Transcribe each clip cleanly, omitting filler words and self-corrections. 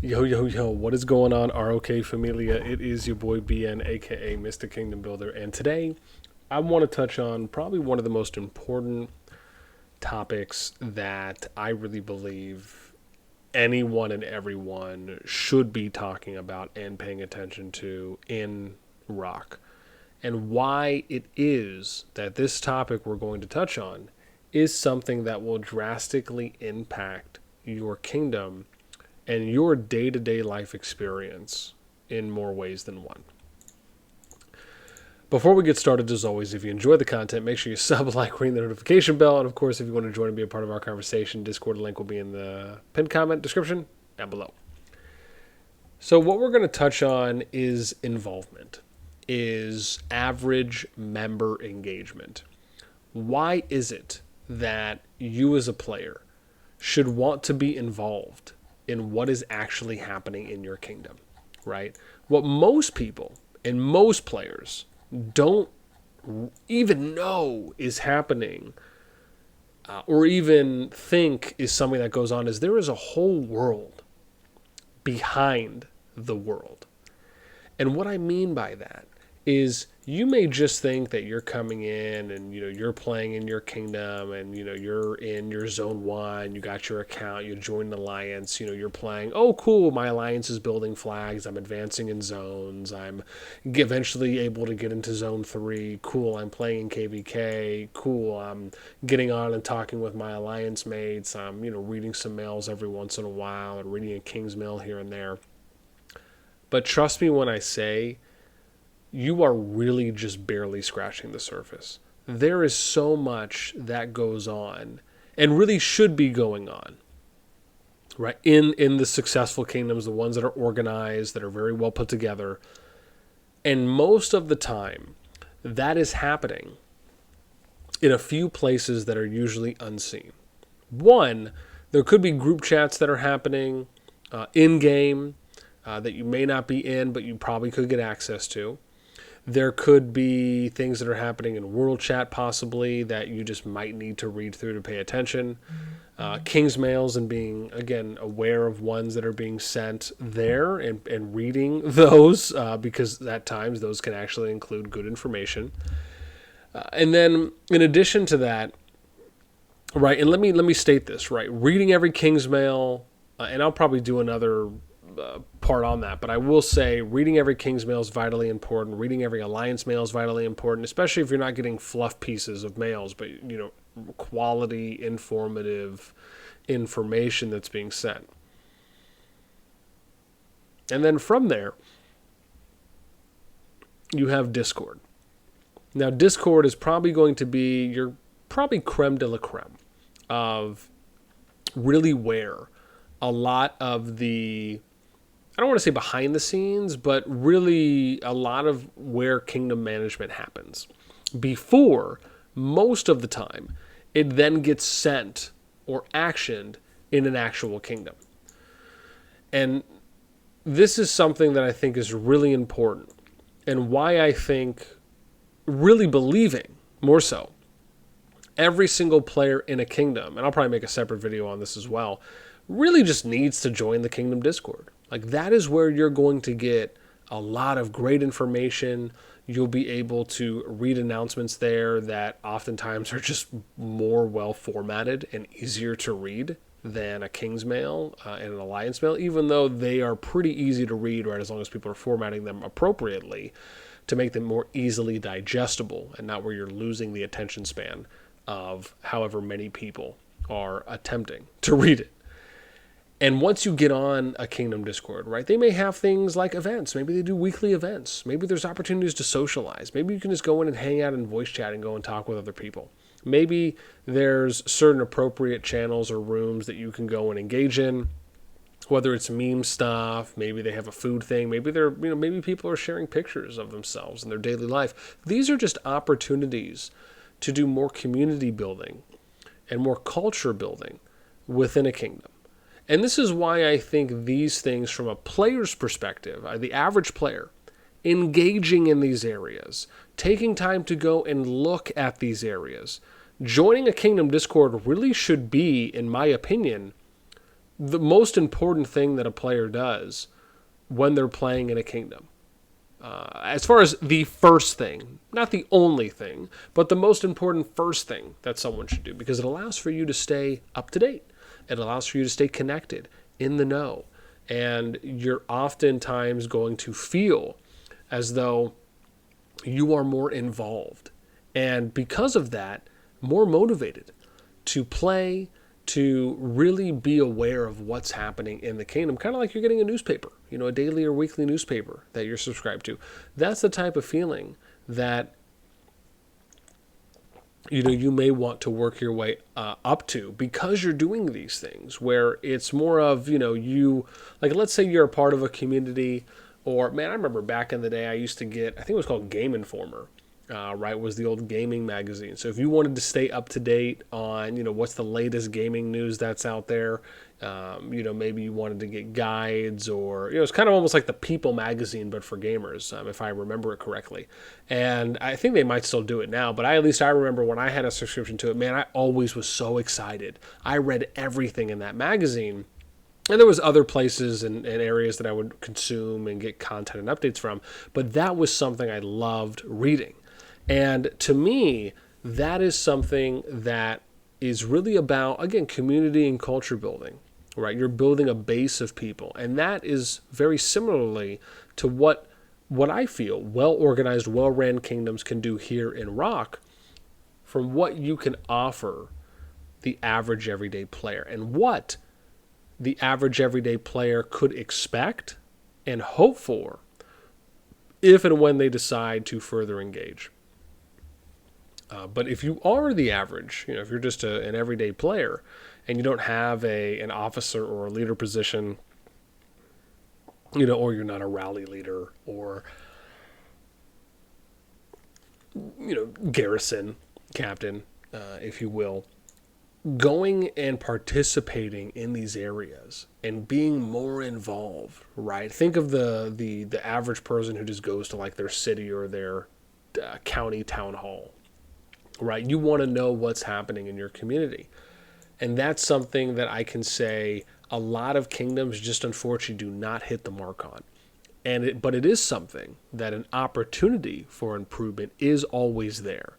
Yo, yo, yo, what is going on, RoK Familia? It is your boy BN, aka Mr. Kingdom Builder, and today I want to touch on probably one of the most important topics that I really believe anyone and everyone should be talking about and paying attention to in RoK. And why it is that this topic we're going to touch on is something that will drastically impact your kingdom and your day-to-day life experience in more ways than one. Before we get started, as always, if you enjoy the content, make sure you sub, like, ring the notification bell, and of course, if you want to join and be a part of our conversation, Discord link will be in the pinned comment description down below. So what we're going to touch on is involvement, is average member engagement. Why is it that you as a player should want to be involved in what is actually happening in your kingdom, right? What most people and most players don't even know is happening or even think is something that goes on is there is a whole world behind the world. And what I mean by that is you may just think that you're coming in and, you're playing in your kingdom and, you're in your zone one, you got your account, you joined an alliance, you're playing, oh, cool, my alliance is building flags, I'm advancing in zones, I'm eventually able to get into zone 3, cool, I'm playing in KVK, cool, I'm getting on and talking with my alliance mates, I'm, reading some mails every once in a while and reading a king's mail here and there. But trust me when I say, you are really just barely scratching the surface. There is so much that goes on and really should be going on, right? In the successful kingdoms, the ones that are organized, that are very well put together. And most of the time, that is happening in a few places that are usually unseen. One, there could be group chats that are happening in-game that you may not be in, but you probably could get access to. There could be things that are happening in world chat possibly that you just might need to read through to pay attention. King's mails and being, again, aware of ones that are being sent there and reading those because at times those can actually include good information. And then in addition to that, right, and let me state this, right, reading every King's mail, and I'll probably do another part on that, but I will say reading every King's mail is vitally important. Reading every Alliance mail is vitally important, especially if you're not getting fluff pieces of mails, but quality, informative information that's being sent. And then from there, you have Discord. Now, Discord is probably going to be your probably creme de la creme of really where a lot of the, I don't want to say behind the scenes, but really a lot of where kingdom management happens. Before, most of the time, it then gets sent or actioned in an actual kingdom. And this is something that I think is really important and why I think, really believing, more so, every single player in a kingdom, and I'll probably make a separate video on this as well, really just needs to join the Kingdom Discord. Like, that is where you're going to get a lot of great information. You'll be able to read announcements there that oftentimes are just more well formatted and easier to read than a King's Mail and an Alliance Mail, even though they are pretty easy to read, right, as long as people are formatting them appropriately to make them more easily digestible and not where you're losing the attention span of however many people are attempting to read it. And once you get on a Kingdom Discord, right, they may have things like events. Maybe they do weekly events. Maybe there's opportunities to socialize. Maybe you can just go in and hang out and voice chat and go and talk with other people. Maybe there's certain appropriate channels or rooms that you can go and engage in, whether it's meme stuff, maybe they have a food thing, maybe they're, maybe people are sharing pictures of themselves in their daily life. These are just opportunities to do more community building and more culture building within a kingdom. And this is why I think these things from a player's perspective, the average player, engaging in these areas, taking time to go and look at these areas, joining a Kingdom Discord really should be, in my opinion, the most important thing that a player does when they're playing in a kingdom. As far as the first thing, not the only thing, but the most important first thing that someone should do, because it allows for you to stay up to date. It allows for you to stay connected, in the know. And you're oftentimes going to feel as though you are more involved. And because of that, more motivated to play, to really be aware of what's happening in the kingdom, kind of like you're getting a newspaper, a daily or weekly newspaper that you're subscribed to. That's the type of feeling that you may want to work your way up to, because you're doing these things where it's more of, you, like, let's say you're a part of a community, or, man, I remember back in the day I used to get, I think it was called Game Informer. Right, was the old gaming magazine. So if you wanted to stay up to date on, what's the latest gaming news that's out there, maybe you wanted to get guides, or, it's kind of almost like the People magazine, but for gamers, if I remember it correctly. And I think they might still do it now, but at least I remember when I had a subscription to it, man, I always was so excited. I read everything in that magazine. And there was other places and areas that I would consume and get content and updates from, but that was something I loved reading. And to me, that is something that is really about, again, community and culture building, right? You're building a base of people. And that is very similarly to what I feel well-organized, well-ran kingdoms can do here in RoK, from what you can offer the average everyday player, and what the average everyday player could expect and hope for if and when they decide to further engage. But if you are the average, if you're just an everyday player and you don't have an officer or a leader position, or you're not a rally leader, or, garrison captain, if you will, going and participating in these areas and being more involved, right? Think of the average person who just goes to, like, their city or their county town hall. Right, you want to know what's happening in your community. And that's something that I can say a lot of kingdoms just unfortunately do not hit the mark on. But it is something that an opportunity for improvement is always there.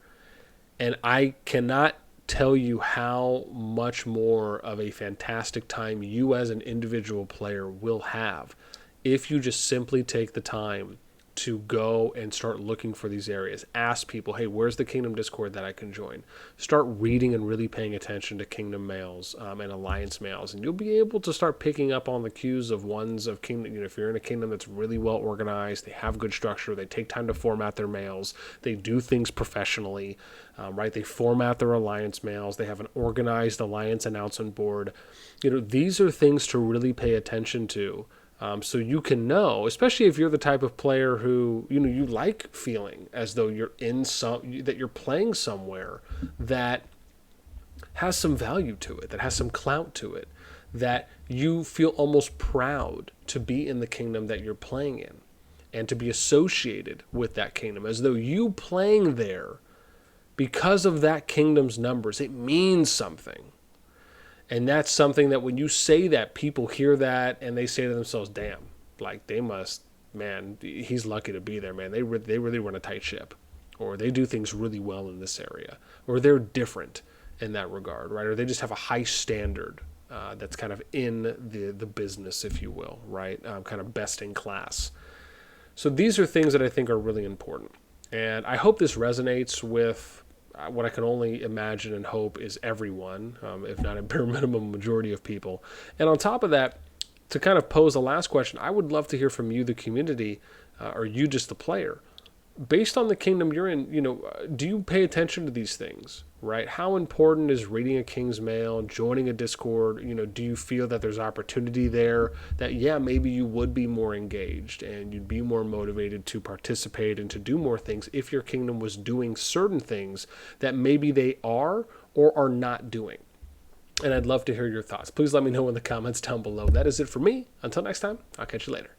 And I cannot tell you how much more of a fantastic time you as an individual player will have if you just simply take the time to go and start looking for these areas. Ask people, hey, where's the Kingdom Discord that I can join? Start reading and really paying attention to Kingdom mails and Alliance mails, and you'll be able to start picking up on the cues of ones of Kingdom. If you're in a kingdom that's really well organized, they have good structure, they take time to format their mails, they do things professionally, right? They format their Alliance mails, they have an organized Alliance announcement board. These are things to really pay attention to. So you can know, especially if you're the type of player who, you like feeling as though you're that you're playing somewhere that has some value to it, that has some clout to it, that you feel almost proud to be in the kingdom that you're playing in and to be associated with that kingdom, as though you playing there because of that kingdom's numbers, it means something. And that's something that when you say that, people hear that and they say to themselves, damn, like they must, man, he's lucky to be there, man. They really run a tight ship, or they do things really well in this area, or they're different in that regard, right? Or they just have a high standard that's kind of in the business, if you will, right? Kind of best in class. So these are things that I think are really important. And I hope this resonates with what I can only imagine and hope is everyone, if not a bare minimum majority of people. And on top of that, to kind of pose the last question, I would love to hear from you, the community, or you just the player. Based on the kingdom you're in, do you pay attention to these things, right? How important is reading a King's Mail, joining a Discord? Do you feel that there's opportunity there that, yeah, maybe you would be more engaged and you'd be more motivated to participate and to do more things if your kingdom was doing certain things that maybe they are or are not doing? And I'd love to hear your thoughts. Please let me know in the comments down below. That is it for me. Until next time, I'll catch you later.